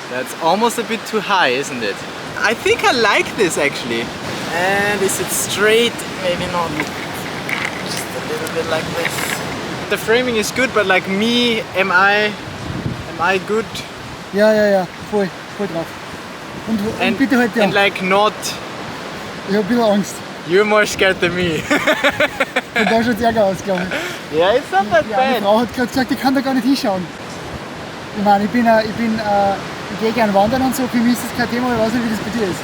That's almost a bit too high, isn't it? I think I like this actually. And is it straight? Maybe not. Just a little bit like this. The framing is good, but like me, am I good? Ja, voll drauf. Und bitte halt ja. And like not... Ich hab ein bisschen Angst. You're more scared than me. Und da schaut's ärger aus, glaube ich. Yeah, it's not that bad. Die Frau hat gerade gesagt, ich kann da gar nicht hinschauen. Ich meine, ich gehe gern wandern und so, für mich ist das kein Thema, ich weiß nicht, wie das bei dir ist.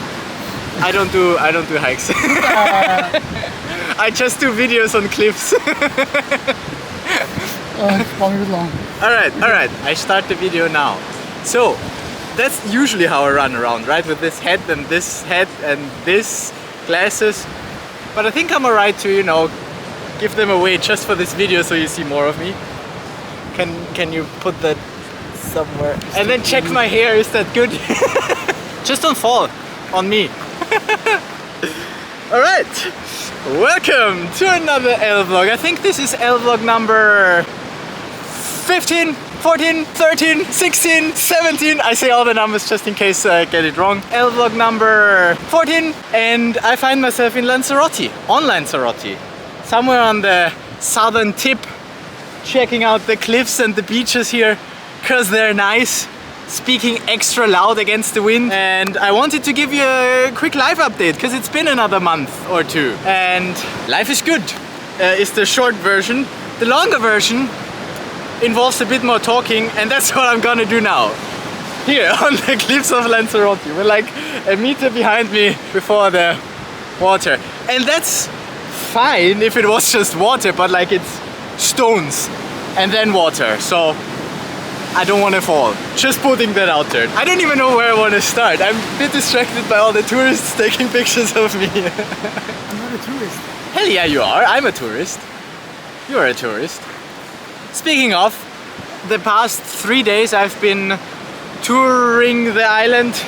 I don't do hikes. I just do videos on cliffs. Alright, I start the video now. So, that's usually how I run around, right? With this hat and this glasses. But I think I'm alright to, you know, give them away just for this video so you see more of me. Can you put that somewhere? And then check my hair, is that good? Just don't fall on me. Alright, welcome to another LVlog. I think this is LVlog number 15, 14, 13, 16, 17. I say all the numbers just in case I get it wrong. LVlog number 14, and I find myself in Lanzarote, on Lanzarote. Somewhere on the southern tip, checking out the cliffs and the beaches here, because they're nice. Speaking extra loud against the wind, and I wanted to give you a quick life update because it's been another month or two and life is good is the short version. The longer version involves a bit more talking, and that's what I'm gonna do now here on the cliffs of Lanzarote. We're like a meter behind me before the water, and that's fine if it was just water, but like it's stones and then water, so I don't want to fall. Just putting that out there. I don't even know where I want to start. I'm a bit distracted by all the tourists taking pictures of me. I'm not a tourist. Hell yeah, you are. I'm a tourist. You're a tourist. Speaking of, the past 3 days I've been touring the island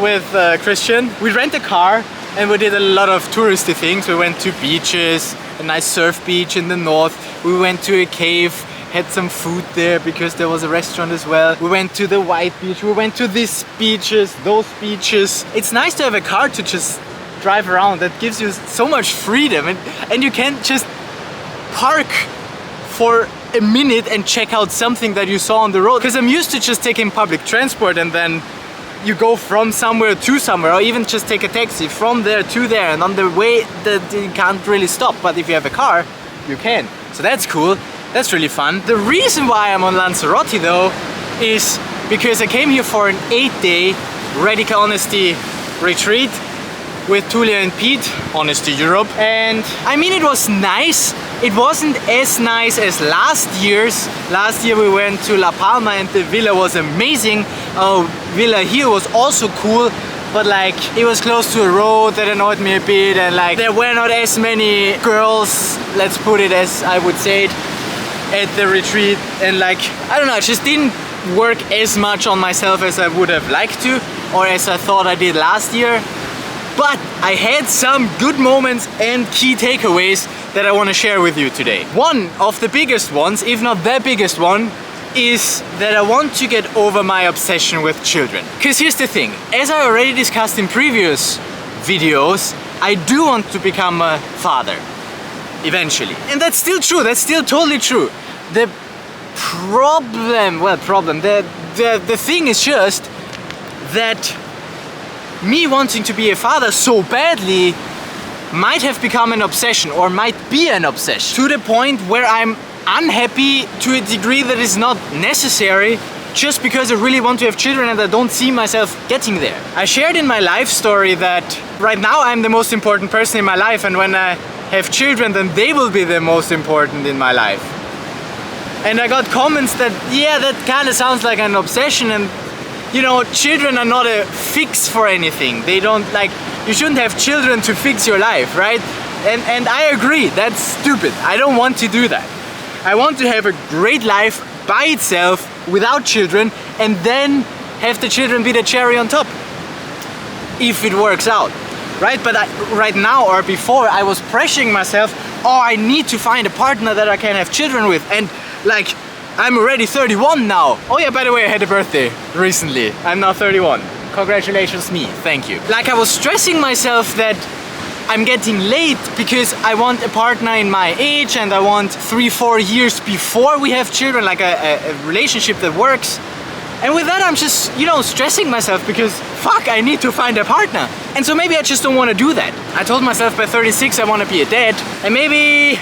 with Christian. We rent a car and we did a lot of touristy things. We went to beaches, a nice surf beach in the north. We went to a cave, had some food there because there was a restaurant as well. We went to the white beach, we went to these beaches, those beaches. It's nice to have a car to just drive around. That gives you so much freedom, and you can just park for a minute and check out something that you saw on the road. Because I'm used to just taking public transport and then you go from somewhere to somewhere, or even just take a taxi from there to there, and on the way that you can't really stop. But if you have a car, you can. So that's cool. That's really fun. The reason why I'm on Lanzarote though is because I came here for an 8-day Radical Honesty retreat with Tulia and Pete, Honesty Europe. And I mean, it was nice. It wasn't as nice as last year's. Last year we went to La Palma and the villa was amazing. Our villa here was also cool, but like it was close to a road that annoyed me a bit, and like there were not as many girls, let's put it as I would say it, at the retreat, and like I don't know, it just didn't work as much on myself as I would have liked to, or as I thought I did last year. But I had some good moments and key takeaways that I want to share with you today. One of the biggest ones, if not the biggest one, is that I want to get over my obsession with children. Because here's the thing, as I already discussed in previous videos, I do want to become a father eventually. And that's still true, that's still totally true. The thing is just that me wanting to be a father so badly might have become an obsession, or might be an obsession, to the point where I'm unhappy to a degree that is not necessary, just because I really want to have children and I don't see myself getting there. I shared in my life story that right now I'm the most important person in my life, and when I have children then they will be the most important in my life. And I got comments that, yeah, that kind of sounds like an obsession, and you know, children are not a fix for anything. They don't, like, you shouldn't have children to fix your life, right? And I agree, that's stupid. I don't want to do that. I want to have a great life by itself without children, and then have the children be the cherry on top, if it works out, right? But right now, or before, I was pressuring myself, oh, I need to find a partner that I can have children with, and like I'm already 31 now. Oh yeah, by the way, I had a birthday recently. I'm now 31. Congratulations me, thank you. Like I was stressing myself that I'm getting late because I want a partner in my age and I want 3-4 years before we have children, like a relationship that works. And with that I'm just, you know, stressing myself because fuck, I need to find a partner. And so maybe I just don't want to do that. I told myself by 36 I want to be a dad, and maybe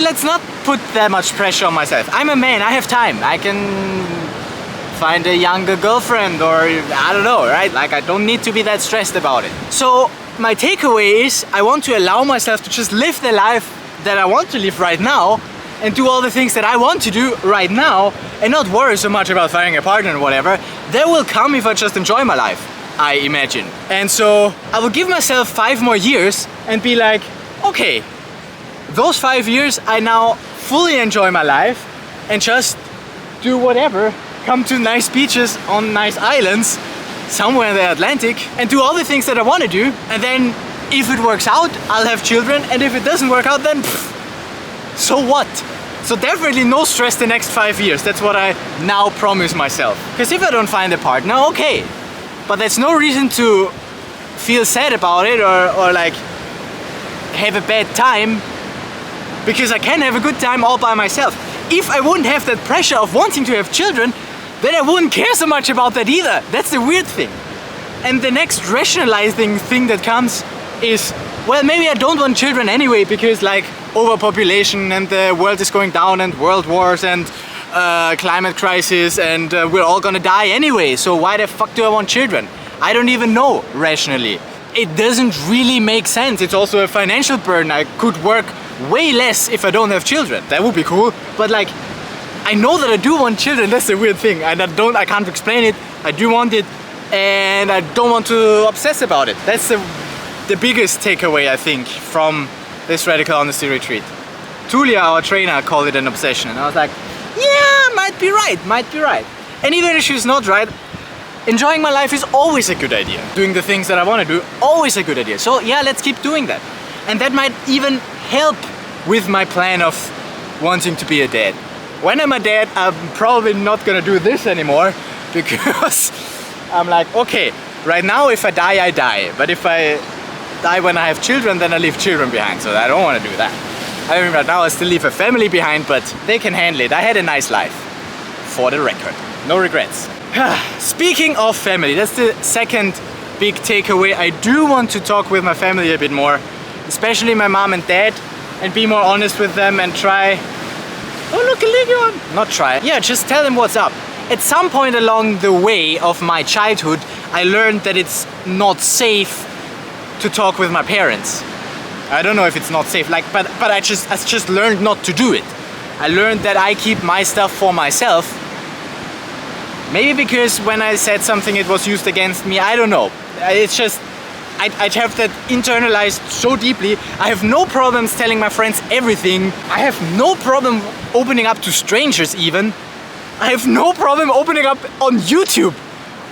let's not put that much pressure on myself. I'm a man, I have time. I can find a younger girlfriend, or I don't know, right? Like I don't need to be that stressed about it. So my takeaway is I want to allow myself to just live the life that I want to live right now and do all the things that I want to do right now and not worry so much about finding a partner or whatever. That will come if I just enjoy my life, I imagine. And so I will give myself 5 more years and be like, okay, those 5 years I now fully enjoy my life and just do whatever, come to nice beaches on nice islands somewhere in the Atlantic and do all the things that I want to do, and then if it works out I'll have children, and if it doesn't work out then so what? So definitely no stress the next 5 years. That's what I now promise myself. Because if I don't find a partner, okay, but that's no reason to feel sad about it or like have a bad time, because I can have a good time all by myself. If I wouldn't have that pressure of wanting to have children, then I wouldn't care so much about that either. That's the weird thing. And the next rationalizing thing that comes is, well, maybe I don't want children anyway because like overpopulation and the world is going down and world wars and climate crisis and we're all gonna die anyway. So why the fuck do I want children? I don't even know rationally. It doesn't really make sense. It's also a financial burden. I could work way less if I don't have children. That would be cool. But like, I know that I do want children. That's the weird thing. And I can't explain it. I do want it, and I don't want to obsess about it. That's the biggest takeaway, I think, from this radical honesty retreat. Tulia, our trainer, called it an obsession, and I was like, yeah, might be right. And even if she's not right, enjoying my life is always a good idea. Doing the things that I want to do, always a good idea. So yeah, let's keep doing that. And that might even help with my plan of wanting to be a dad. When I'm a dad, I'm probably not gonna do this anymore, because I'm like, okay, right now if I die, I die. But if I die when I have children, then I leave children behind. So I don't want to do that. I mean, right now I still leave a family behind, but they can handle it. I had a nice life, for the record. No regrets. Speaking of family, that's the second big takeaway. I do want to talk with my family a bit more, especially my mom and dad, and be more honest with them and try... Oh look, a leguan! Not try. Yeah, just tell them what's up. At some point along the way of my childhood, I learned that it's not safe to talk with my parents. I don't know if it's not safe, like, but I just learned not to do it. I learned that I keep my stuff for myself. Maybe because when I said something it was used against me, I don't know. It's just, I have that internalized so deeply. I have no problems telling my friends everything. I have no problem opening up to strangers even. I have no problem opening up on YouTube.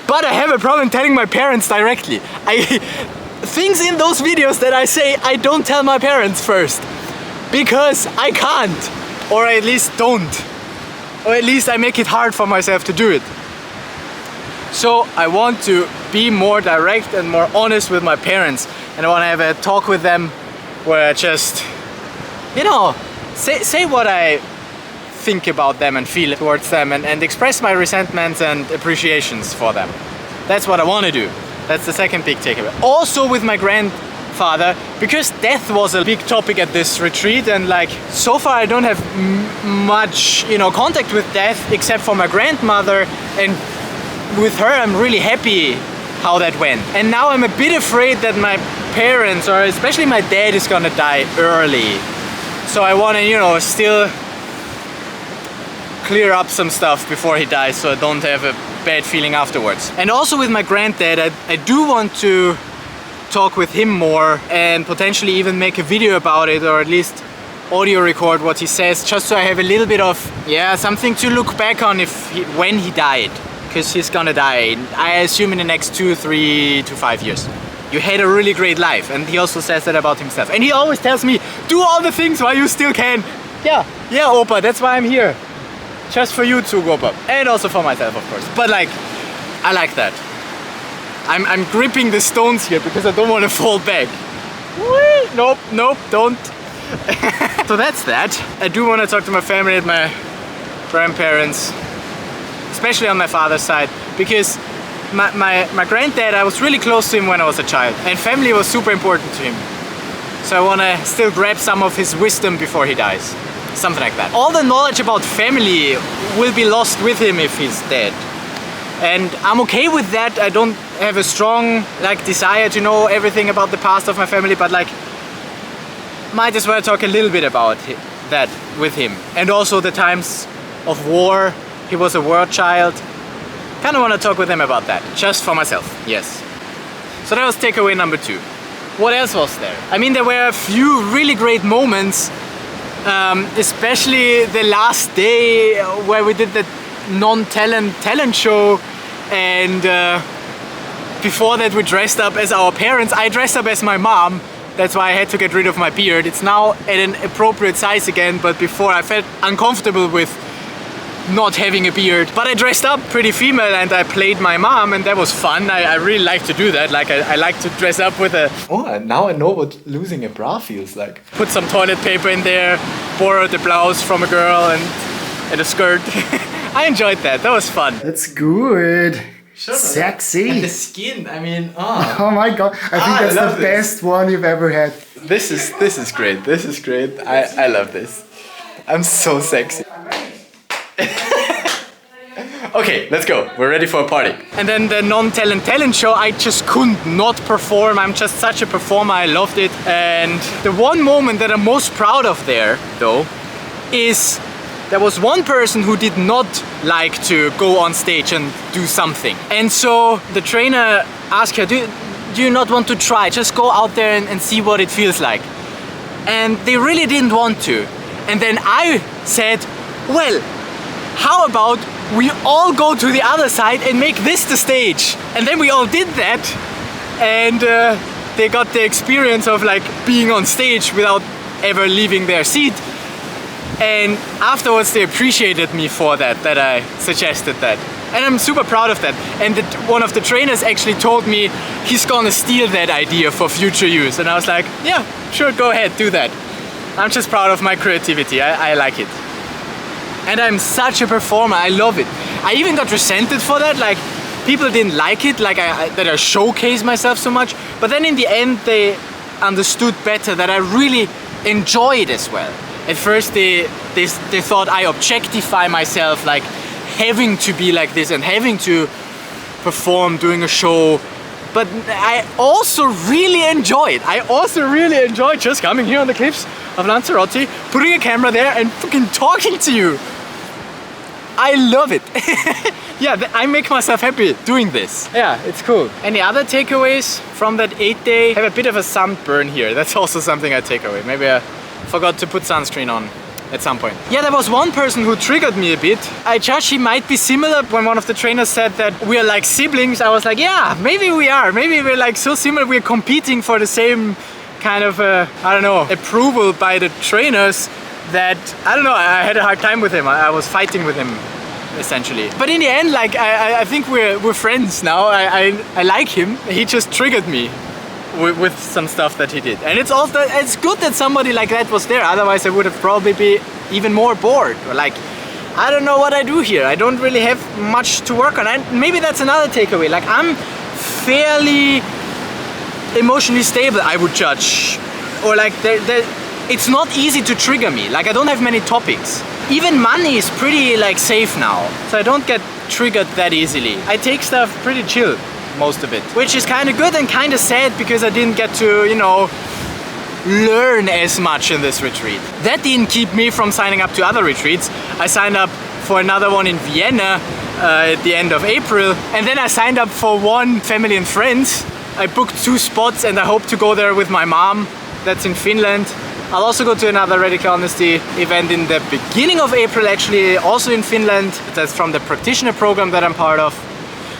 But I have a problem telling my parents directly. Things in those videos that I say, I don't tell my parents first. Because I can't. Or at least don't. Or at least I make it hard for myself to do it. So I want to be more direct and more honest with my parents, and I want to have a talk with them where I just, you know, say what I think about them and feel towards them, and express my resentments and appreciations for them. That's what I want to do. That's the second big takeaway. Also with my grandfather, because death was a big topic at this retreat, and like so far I don't have much, you know, contact with death except for my grandmother, and with her I'm really happy how that went. And now I'm a bit afraid that my parents, or especially my dad, is gonna die early. So I wanna, you know, still clear up some stuff before he dies so I don't have a bad feeling afterwards. And also with my granddad, I do want to talk with him more and potentially even make a video about it, or at least audio record what he says, just so I have a little bit of, yeah, something to look back on when he died. Because he's gonna die, I assume, in the next 2, 3 to 5 years. You had a really great life, and he also says that about himself. And he always tells me, do all the things while you still can. Yeah, Opa, that's why I'm here. just for you to go up, and also for myself, of course. But like, I like that. I'm gripping the stones here because I don't want to fall back. Whee! Nope, nope, don't. So that's that. I do want to talk to my family and my grandparents, especially on my father's side, because my granddad, I was really close to him when I was a child, and family was super important to him. So I want to still grab some of his wisdom before he dies. Something like that. All the knowledge about family will be lost with him if he's dead. And I'm okay with that. I don't have a strong like desire to know everything about the past of my family, but like might as well talk a little bit about that with him. And also the times of war. He was a war child. Kind of want to talk with him about that, just for myself, yes. So that was takeaway number 2. What else was there? I mean, there were a few really great moments, especially the last day where we did the talent show, and before that we dressed up as our parents. I dressed up as my mom. That's why I had to get rid of my beard. It's now at an appropriate size again, but before I felt uncomfortable with not having a beard. But I dressed up pretty female and I played my mom, and that was fun. I really like to do that. Like I like to dress up with a... Oh, now I know what losing a bra feels like. Put some toilet paper in there, borrow the blouse from a girl and a skirt. I enjoyed that. That was fun. That's good. Sure, sexy. And the skin, I mean, oh. Oh my god, I think that's the best one you've ever had. This is great. This is great. I love this. I'm so sexy. Okay, let's go. We're ready for a party. And then the talent show, I just couldn't not perform. I'm just such a performer. I loved it. And the one moment that I'm most proud of there, though, is there was one person who did not like to go on stage and do something. And so the trainer asked her, do you not want to try? Just go out there and see what it feels like. And they really didn't want to. And then I said, well, how about we all go to the other side and make this the stage? And then we all did that, and they got the experience of like being on stage without ever leaving their seat. And afterwards they appreciated me for that I suggested that. And I'm super proud of that. And one of the trainers actually told me he's gonna steal that idea for future use. And I was like, yeah, sure, go ahead, do that. I'm just proud of my creativity. I like it. And I'm such a performer, I love it. I even got resented for that, like people didn't like it, like that I showcase myself so much. But then in the end they understood better that I really enjoy it as well. At first they thought I objectify myself, like having to be like this and having to perform, doing a show. But I also really enjoy it. I also really enjoy just coming here on the cliffs of Lanzarote, putting a camera there and fucking talking to you. I love it. Yeah, I make myself happy doing this. Yeah, it's cool. Any other takeaways from that 8-day? I have a bit of a sunburn here. That's also something I take away. Maybe I forgot to put sunscreen on at some point. Yeah, there was one person who triggered me a bit. I judged he might be similar. When one of the trainers said that we are like siblings, I was like, yeah, maybe we are. Maybe we're like so similar, we're competing for the same kind of, I don't know, approval by the trainers that, I don't know, I had a hard time with him. I was fighting with him, essentially. But in the end, like, I think we're friends now. I like him. He just triggered me with some stuff that he did. And it's good that somebody like that was there. Otherwise I would have probably been even more bored. Or like, I don't know what I do here. I don't really have much to work on. And maybe that's another takeaway. Like, I'm fairly emotionally stable, I would judge. Or like, it's not easy to trigger me. Like, I don't have many topics. Even money is pretty like safe now. So I don't get triggered that easily. I take stuff pretty chill, most of it. Which is kind of good and kind of sad because I didn't get to, you know, learn as much in this retreat. That didn't keep me from signing up to other retreats. I signed up for another one in Vienna at the end of April. And then I signed up for one family and friends. I booked 2 spots and I hope to go there with my mom. That's in Finland. I'll also go to another Radical Honesty event in the beginning of April, actually, also in Finland. That's from the practitioner program that I'm part of.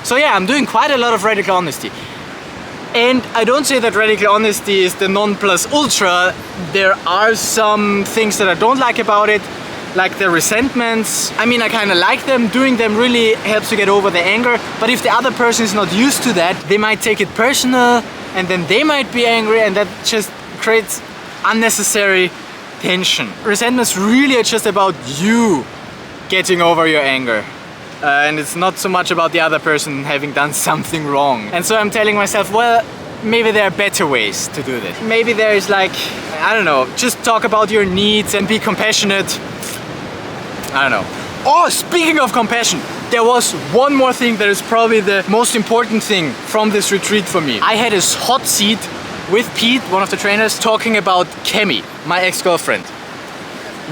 So yeah, I'm doing quite a lot of Radical Honesty. And I don't say that Radical Honesty is the non plus ultra. There are some things that I don't like about it. like the resentments. I mean, I kind of like them. Doing them really helps to get over the anger. But if the other person is not used to that, they might take it personal, and then they might be angry, and that just creates unnecessary tension. Resentments really are just about you getting over your anger. And it's not so much about the other person having done something wrong. And so I'm telling myself, well, maybe there are better ways to do this. Maybe there is like, I don't know, just talk about your needs and be compassionate. I don't know. Oh, speaking of compassion, there was one more thing that is probably the most important thing from this retreat for me. I had this hot seat with Pete, one of the trainers, talking about Kemi, my ex-girlfriend.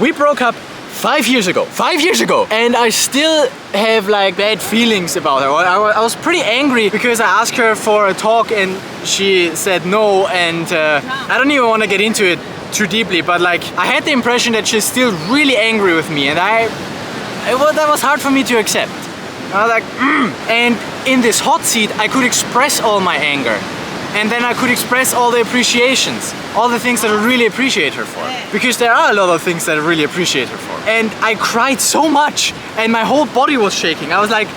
We broke up 5 years ago. 5 years ago! And I still have like bad feelings about her. I was pretty angry because I asked her for a talk and she said no, and I don't even want to get into it too deeply, but like I had the impression that she's still really angry with me, and that was hard for me to accept. I was like, And in this hot seat I could express all my anger. And then I could express all the appreciations, all the things that I really appreciate her for. Because there are a lot of things that I really appreciate her for. And I cried so much and my whole body was shaking. I was like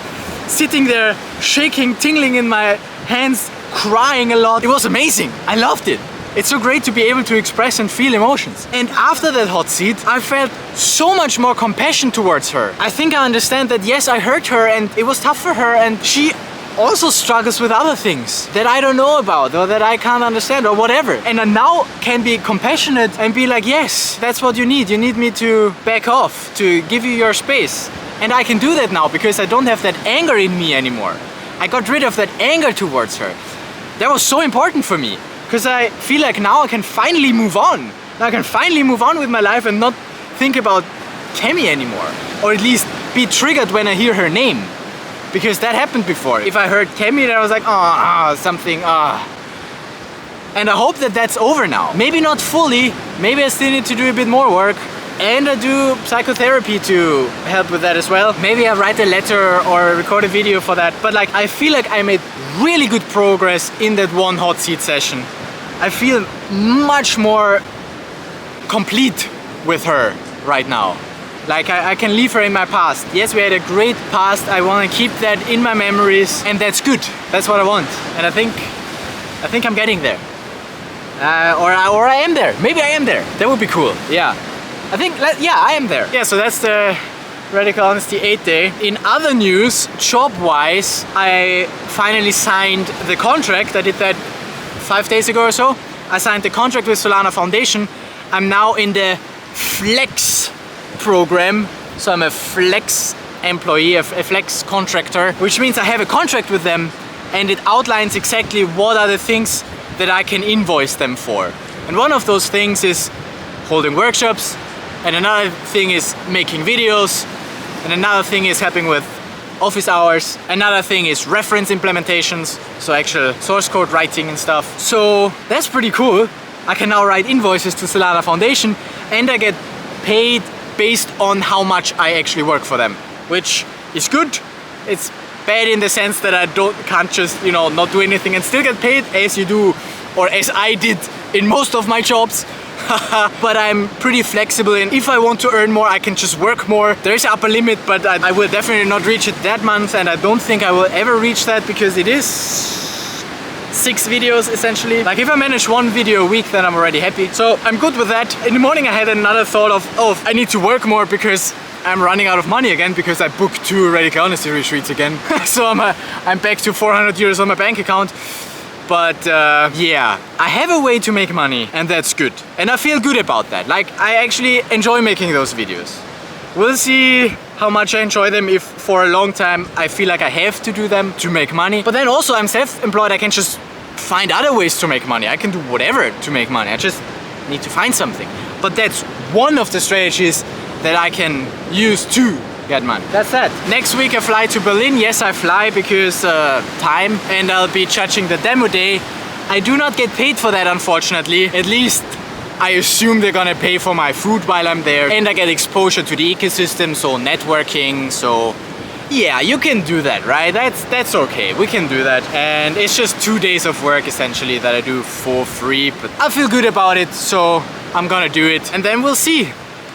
sitting there shaking, tingling in my hands, crying a lot. It was amazing. I loved it. It's so great to be able to express and feel emotions. And after that hot seat, I felt so much more compassion towards her. I think I understand that yes, I hurt her and it was tough for her, and she also struggles with other things that I don't know about or that I can't understand or whatever. And I now can be compassionate and be like, yes, that's what you need. You need me to back off, to give you your space. And I can do that now because I don't have that anger in me anymore. I got rid of that anger towards her. That was so important for me because I feel like now I can finally move on. Now I can finally move on with my life and not think about Kemi anymore. Or at least be triggered when I hear her name. Because that happened before. If I heard Kemi, then I was like, something. And I hope that that's over now. Maybe not fully. Maybe I still need to do a bit more work. And I do psychotherapy to help with that as well. Maybe I write a letter or record a video for that. But like, I feel like I made really good progress in that one hot seat session. I feel much more complete with her right now. Like I can leave her in my past. Yes, we had a great past. I want to keep that in my memories, and that's good. That's what I want. And I think I'm getting there. Or I am there. Maybe I am there. That would be cool. Yeah. I am there. Yeah, so that's the Radical Honesty 8 day. In other news, job-wise, I finally signed the contract. I did that 5 days ago or so. I signed the contract with Solana Foundation. I'm now in the Flex program, so I'm a Flex employee, a Flex contractor, which means I have a contract with them and it outlines exactly what are the things that I can invoice them for. And one of those things is holding workshops, and another thing is making videos, and another thing is helping with office hours, another thing is reference implementations, so actual source code writing and stuff. So that's pretty cool. I can now write invoices to Solana Foundation and I get paid based on how much I actually work for them, which is good. It's bad in the sense that I can't just, not do anything and still get paid as you do, or as I did in most of my jobs. But I'm pretty flexible, and if I want to earn more, I can just work more. There is an upper limit, but I will definitely not reach it that month, and I don't think I will ever reach that because it is 6 videos essentially. Like if I manage 1 video a week, then I'm already happy. So I'm good with that. In the morning I had another thought of, I need to work more because I'm running out of money again because I booked 2 Radical Honesty retreats again. So I'm back to 400 euros on my bank account. But yeah, I have a way to make money and that's good. And I feel good about that. Like I actually enjoy making those videos. We'll see how much I enjoy them if for a long time I feel like I have to do them to make money. But then also I'm self-employed, I can just find other ways to make money. I can do whatever to make money. I just need to find something. But that's one of the strategies that I can use to get money. That's that. Next week I fly to Berlin. Yes, I fly because time, and I'll be judging the demo day. I do not get paid for that, unfortunately. At least I assume they're gonna pay for my food while I'm there, and I get exposure to the ecosystem, so networking, so yeah, you can do that, right? That's okay, we can do that. And it's just 2 days of work essentially that I do for free, but I feel good about it, so I'm gonna do it, and then we'll see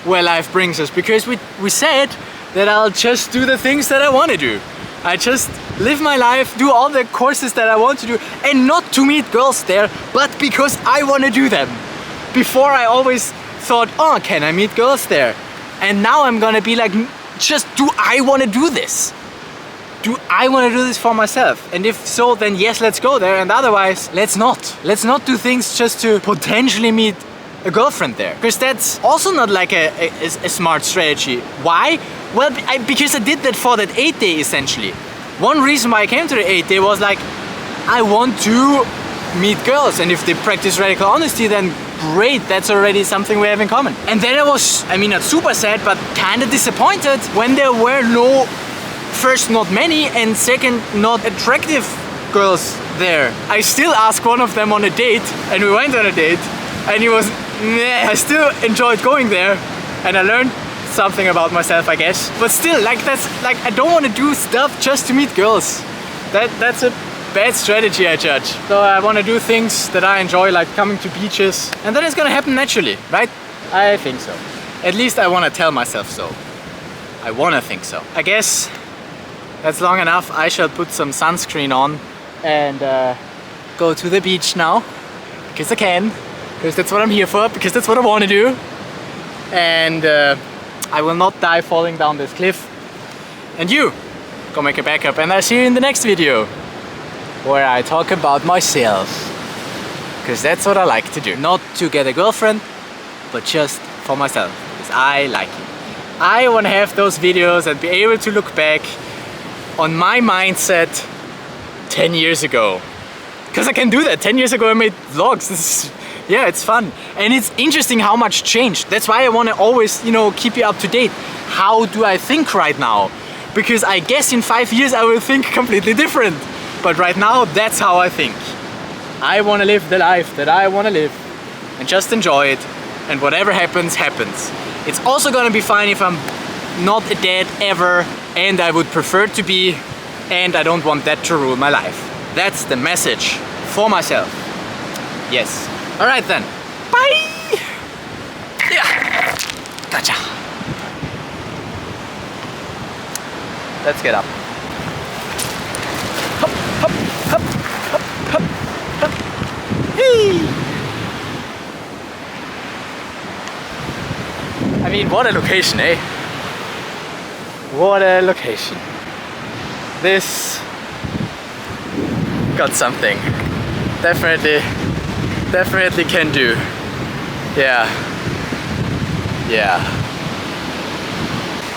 where life brings us, because we said that I'll just do the things that I want to do. I just live my life, do all the courses that I want to do, and not to meet girls there, but because I want to do them. Before I always thought, oh, can I meet girls there? And now I'm gonna be like, just do I want to do this? Do I want to do this for myself? And if so, then yes, let's go there, and otherwise, let's not. Let's not do things just to potentially meet a girlfriend there, because that's also not like a smart strategy. Why? Well, because I did that for that 8 day essentially. One reason why I came to the 8 day was like, I want to meet girls, and if they practice radical honesty, then great, that's already something we have in common. And then I was, I mean, not super sad, but kind of disappointed when there were no, first not many, and second not attractive girls there. I still asked one of them on a date, and we went on a date, and he was meh. I still enjoyed going there, and I learned something about myself, I guess. But still, like, that's like, I don't want to do stuff just to meet girls. That's a bad strategy, I judge. So I want to do things that I enjoy, like coming to beaches, and then it's gonna happen naturally, right? I think so. At least I want to tell myself so. I want to think so. I guess that's long enough. I shall put some sunscreen on and go to the beach now, because I can, because that's what I'm here for, because that's what I want to do. And I will not die falling down this cliff. And you, go make a backup, and I'll see you in the next video, where I talk about myself, because that's what I like to do. Not to get a girlfriend, but just for myself, because I like it. I want to have those videos and be able to look back on my mindset 10 years ago. Because I can do that. 10 years ago I made vlogs. Yeah, it's fun. And it's interesting how much changed. That's why I want to always, you know, keep you up to date. How do I think right now? Because I guess in 5 years I will think completely different. But right now, that's how I think. I want to live the life that I want to live and just enjoy it. And whatever happens, happens. It's also gonna be fine if I'm not a dad ever, and I would prefer to be, and I don't want that to rule my life. That's the message for myself. Yes. All right then. Bye. Yeah. Gotcha. Let's get up. Hop, hop, hop, hop, hop, hop. Hey. I mean, what a location, eh? What a location. This got something. Definitely can do. Yeah. Yeah.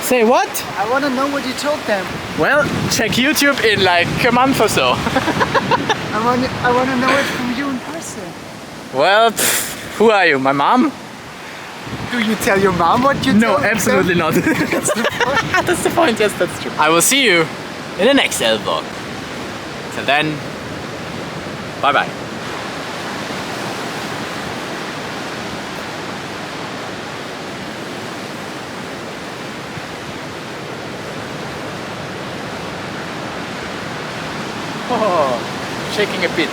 Say what? I want to know what you told them. Well, check YouTube in like a month or so. I want to know it from you in person. Well, who are you? My mom? Do you tell your mom what you No, told absolutely them? not. That's the point. That's the point, yes, that's true. I will see you in the next LVlog. Till then, bye bye. Oh, shaking a bit.